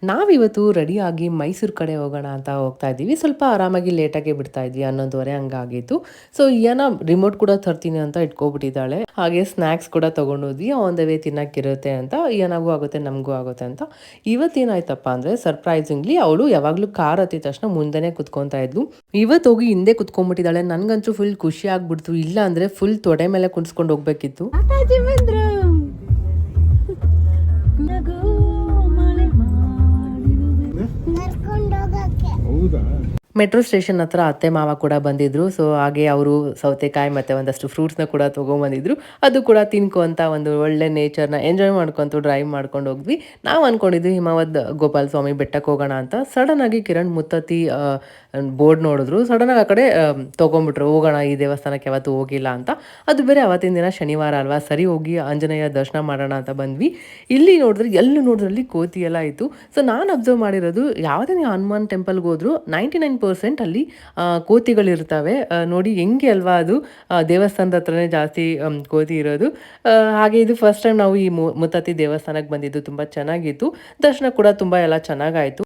ನಾವಿವತ್ತು ರೆಡಿಯಾಗಿ ಮೈಸೂರು ಕಡೆ ಹೋಗೋಣ ಅಂತ ಹೋಗ್ತಾ ಇದ್ದೀವಿ. ಸ್ವಲ್ಪ ಆರಾಮಾಗಿ ಲೇಟಾಗೆ ಬಿಡ್ತಾ ಇದ್ವಿ, 11:30 ಹಂಗಾಗಿತ್ತು. ಸೊ ಇಯಾನ ರಿಮೋಟ್ ಕೂಡ ತರ್ತೀನಿ ಅಂತ ಇಟ್ಕೊಬಿಟ್ಟಿದ್ದಾಳೆ. ಹಾಗೆ ಸ್ನ್ಯಾಕ್ಸ್ ಕೂಡ ತಗೊಂಡೋದ್ವಿ, ಆನ್ ದ ವೇ ತಿನ್ನಕ್ಕಿರುತ್ತೆ ಅಂತ. ಇಯಾನಾಗೂ ಆಗುತ್ತೆ, ನಮಗೂ ಆಗುತ್ತೆ ಅಂತ. ಇವತ್ತೇನಾಯ್ತಪ್ಪ ಅಂದರೆ ಸರ್ಪ್ರೈಸಿಂಗ್ಲಿ ಅವಳು ಯಾವಾಗಲೂ ಕಾರ್ ಹತ್ತಿದ ತಕ್ಷಣ ಮುಂದೆನೇ ಕುತ್ಕೊತಾ ಇದ್ಲು. ಇವತ್ತು ಹೋಗಿ ಹಿಂದೆ ಕುತ್ಕೊಂಡ್ಬಿಟ್ಟಿದ್ದಾಳೆ. ನನಗಂತೂ ಫುಲ್ ಖುಷಿ ಆಗ್ಬಿಡ್ತು. ಇಲ್ಲ ಅಂದರೆ ಫುಲ್ ತೊಡೆ ಮೇಲೆ ಕುಣಿಸ್ಕೊಂಡು ಹೋಗ್ಬೇಕಿತ್ತು. ಮೆಟ್ರೋ ಸ್ಟೇಷನ್ ಹತ್ರ ಅತ್ತೆ ಮಾವ ಕೂಡ ಬಂದಿದ್ರು. ಸೊ ಹಾಗೆ ಅವರು ಸೌತೆಕಾಯಿ ಮತ್ತು ಒಂದಷ್ಟು ಫ್ರೂಟ್ಸ್ನ ಕೂಡ ತೊಗೊಂಬಂದಿದ್ರು. ಅದು ಕೂಡ ತಿನ್ಕೊಂತ ಒಂದು ಒಳ್ಳೆ ನೇಚರ್ನ ಎಂಜಾಯ್ ಮಾಡ್ಕೊತು ಡ್ರೈವ್ ಮಾಡ್ಕೊಂಡು ಹೋದ್ವಿ. ನಾವು ಅಂದ್ಕೊಂಡಿದ್ವಿ ಹಿಮವದ್ ಗೋಪಾಲ ಸ್ವಾಮಿ ಬೆಟ್ಟಕ್ಕೆ ಹೋಗೋಣ ಅಂತ. ಸಡನ್ನಾಗಿ ಕಿರಣ್ ಮುತ್ತತ್ತಿ ಬೋರ್ಡ್ ನೋಡಿದ್ರು. ಸಡನ್ನಾಗಿ ಆ ಕಡೆ ತೊಗೊಂಬಿಟ್ರು, ಹೋಗೋಣ ಈ ದೇವಸ್ಥಾನಕ್ಕೆ ಯಾವತ್ತೂ ಹೋಗಿಲ್ಲ ಅಂತ. ಅದು ಬೇರೆ ಅವತ್ತಿನ ದಿನ ಶನಿವಾರ ಅಲ್ವಾ, ಸರಿ ಹೋಗಿ ಆಂಜನೇಯ ದರ್ಶನ ಮಾಡೋಣ ಅಂತ ಬಂದ್ವಿ. ಇಲ್ಲಿ ನೋಡಿದ್ರೆ ಎಲ್ಲೂ ನೋಡಿದ್ರಲ್ಲಿ ಕೋತಿ ಎಲ್ಲ ಇತ್ತು. ಸೊ ನಾನು ಅಬ್ಸರ್ವ್ ಮಾಡಿರೋದು, ಯಾವುದೇ ನೀವು ಹನುಮಾನ್ ಟೆಂಪಲ್ಗೆ ಹೋದ್ರು 99% ಅಲ್ಲಿ ಕೋತಿಗಳಿರ್ತವೆ. ನೋಡಿ ಹೆಂಗೆ ಅಲ್ವಾ, ಅದು ದೇವಸ್ಥಾನದ ಹತ್ರನೇ ಜಾಸ್ತಿ ಕೋತಿ ಇರೋದು. ಹಾಗೆ ಇದು ಫಸ್ಟ್ ಟೈಮ್ ನಾವು ಈ ಮುತ್ತತ್ತಿ ದೇವಸ್ಥಾನಕ್ಕೆ ಬಂದಿದ್ದು. ತುಂಬ ಚೆನ್ನಾಗಿತ್ತು, ದರ್ಶನ ಕೂಡ ತುಂಬ ಎಲ್ಲ ಚೆನ್ನಾಗಾಯಿತು.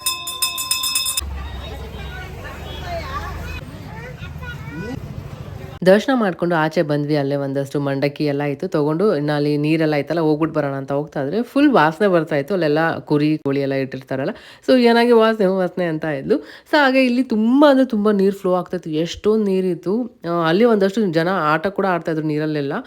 ದರ್ಶನ ಮಾಡ್ಕೊಂಡು ಆಚೆ ಬಂದ್ವಿ. ಅಲ್ಲೇ ಒಂದಷ್ಟು ಮಂಡಕ್ಕಿ ಎಲ್ಲ ಇತ್ತು, ತೊಗೊಂಡು ಇನ್ನು ಅಲ್ಲಿ ನೀರೆಲ್ಲ ಐತಲ್ಲ ಹೋಗ್ಬಿಟ್ಟು ಬರೋಣ ಅಂತ ಹೋಗ್ತಾ ಇದ್ರೆ ಫುಲ್ ವಾಸನೆ ಬರ್ತಾ ಇತ್ತು. ಅಲ್ಲೆಲ್ಲ ಕುರಿ ಕೋಳಿ ಎಲ್ಲ ಇಟ್ಟಿರ್ತಾರಲ್ಲ, ಸೊ ಏನಾಗಿ ವಾಸನೆ ಅಂತ ಇದ್ಲು. ಸೊ ಹಾಗೆ ಇಲ್ಲಿ ತುಂಬ ಅಂದರೆ ತುಂಬ ನೀರು ಫ್ಲೋ ಆಗ್ತಾಯಿತ್ತು, ಎಷ್ಟೊಂದು ನೀರಿತ್ತು. ಅಲ್ಲಿ ಒಂದಷ್ಟು ಜನ ಆಟ ಕೂಡ ಆಡ್ತಾಯಿದ್ರು ನೀರಲ್ಲೆಲ್ಲ.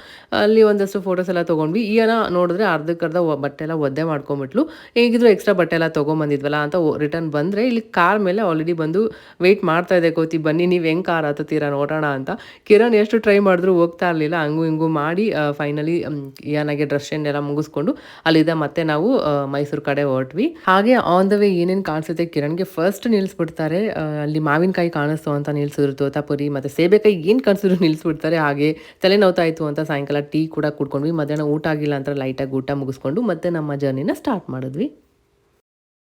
ಅಲ್ಲಿ ಒಂದಷ್ಟು ಫೋಟೋಸ್ ಎಲ್ಲ ತೊಗೊಂಡ್ವಿ. ಈಯನ ನೋಡಿದ್ರೆ ಅರ್ಧಕ್ಕರ್ಧ ಬಟ್ಟೆ ಎಲ್ಲ ಒದ್ದೆ ಮಾಡ್ಕೊಂಬಿಟ್ಲು. ಹೇಗಿದ್ರು ಎಕ್ಸ್ಟ್ರಾ ಬಟ್ಟೆ ಎಲ್ಲ ತೊಗೊಂಬಂದಿದ್ವಲ್ಲ ಅಂತ ರಿಟರ್ನ್ ಬಂದರೆ ಇಲ್ಲಿ ಕಾರ್ ಮೇಲೆ ಆಲ್ರೆಡಿ ಬಂದು ವೆಯ್ಟ್ ಮಾಡ್ತಾ ಇದೆ ಕೋತಿ, ಬನ್ನಿ ನೀವು ಹೆಂಗೆ ಕಾರ್ ಹತ್ತೀರಾ ನೋಡೋಣ ಅಂತ. ಕಿರಣ್ ಎಷ್ಟು ಟ್ರೈ ಮಾಡಿದ್ರು ಹೋಗ್ತಾ ಇರಲಿಲ್ಲ. ಹಂಗೂ ಹಿಂಗೂ ಮಾಡಿ ಫೈನಲಿ ಯಾನಾಗೆ ಡ್ರೆಸ್ ಎಲ್ಲ ಮುಗಿಸ್ಕೊಂಡು ಅಲ್ಲಿದ್ದ ಮತ್ತೆ ನಾವು ಮೈಸೂರು ಕಡೆ ಹೊರಟ್ವಿ. ಹಾಗೆ ಆನ್ ದ ವೇ ಏನೇನು ಕಾಣಿಸುತ್ತೆ ಕಿರಣ್ಗೆ ಫಸ್ಟ್ ನಿಲ್ಲಿಸ್ಬಿಡ್ತಾರೆ. ಅಲ್ಲಿ ಮಾವಿನಕಾಯಿ ಕಾಣಿಸ್ತು ಅಂತ ನಿಲ್ಸಿದ್ರು, ತೋತಾಪುರಿ ಮತ್ತು ಸೇಬೆಕಾಯಿ ಏನು ಕಾಣಿಸಿದ್ರು ನಿಲ್ಲಿಸ್ಬಿಡ್ತಾರೆ. ಹಾಗೆ ತಲೆ ನೋವ್ತಾಯಿತ್ತು ಅಂತ ಸಾಯಂಕಾಲ ಟೀ ಕೂಡ ಕುಡ್ಕೊಂಡ್ವಿ. ಮಧ್ಯಾಹ್ನ ಊಟ ಆಗಿಲ್ಲ ಅಂತ ಲೈಟಾಗಿ ಊಟ ಮುಗಿಸ್ಕೊಂಡು ಮತ್ತೆ ನಮ್ಮ ಜರ್ನಿನ ಸ್ಟಾರ್ಟ್ ಮಾಡಿದ್ವಿ.